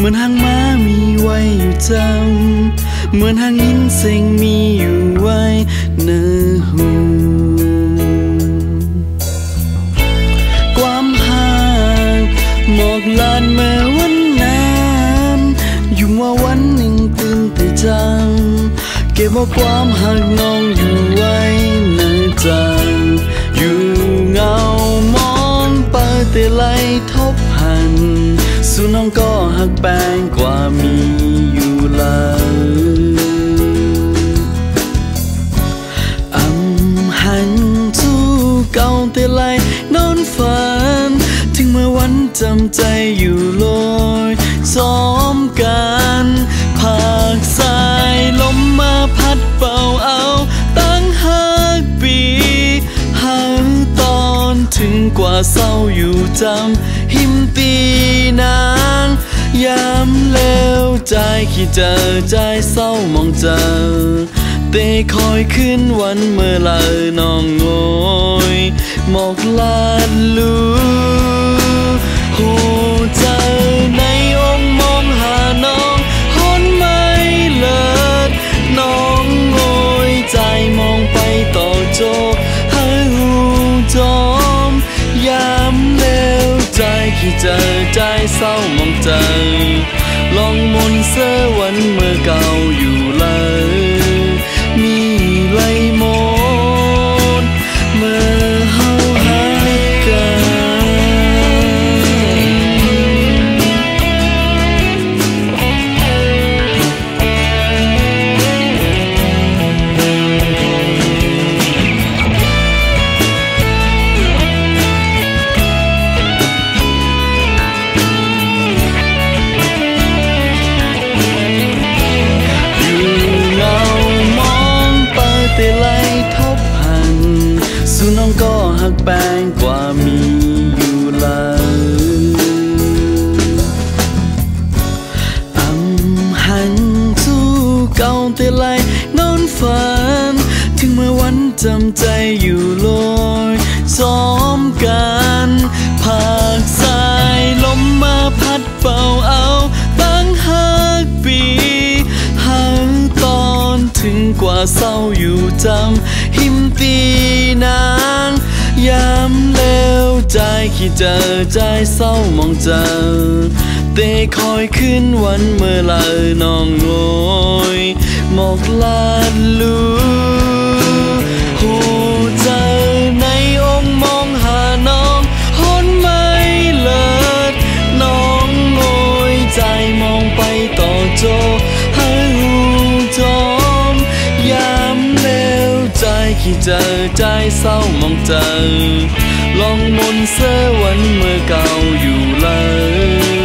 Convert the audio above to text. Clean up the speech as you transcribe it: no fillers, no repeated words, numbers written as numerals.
เหมือนหางม้ามีไว้อยู่จำเหมือนหางหินเสียงมีอยู่ไว้เนื้อหูความห่างหมอกลานเมื่อวันนั้นอยู่ว่าวันหนึ่งตื่นแต่จังเก็บเอาความหักน้องอยู่ไว้เนื้อจังอยู่เงามองเปิดแต่ไหลทบหันสู่น้องก็หักแปลงกว่ามีอยู่เลยหันสู้เก่าแต่ไหลนอนฝันถึงเมื่อวันจำใจอยู่ลอยซ้อมกันภาคสายลมมาพัดเป่าเอาตั้งหักปีหักตอนถึงกว่าเศร้าอยู่จำหิมตีนางยามแล้วใจขี้เจอใจเศร้ามองเจอเตะคอยขึ้นวันเมื่อลาน้องโอยหมอกลานลูโหเจอในองมองหาน้องหอนไม่เลิศน้องโอยใจมองไปต่อโจหาหูจอมยามแล้วใจขี้เจอใจเศร้ามองเจอลองมนเสื้อวันเมื่อเก่าอยู่เลยมีไหลมนเมื่อเฮาหากันสู่น้องก็หักแปลงกว่ามีอยู่เลยหันสู้เก่าแต่ไหลนอนฝันถึงเมื่อวันจำใจอยู่ลอยซ้อมกันภาคสายลมมาพัดเป่าเอาตั้งหักปีหักตอนถึงกว่าเศร้าอยู่จำหิมตีนางยามแล้วใจขี้เจอใจเศร้ามองเจอเตะคอยขึ้นวันเมื่อลาน้องโอยหมอกลานลูโหเจอในองมองหาน้องหอนไม่เลิศน้องโอยใจมองไปต่อโจหาหูจอมยามแล้วใจขี้เจอใจเศร้ามองเจอลองมนเสื้อวันเมื่อเก่าอยู่เลย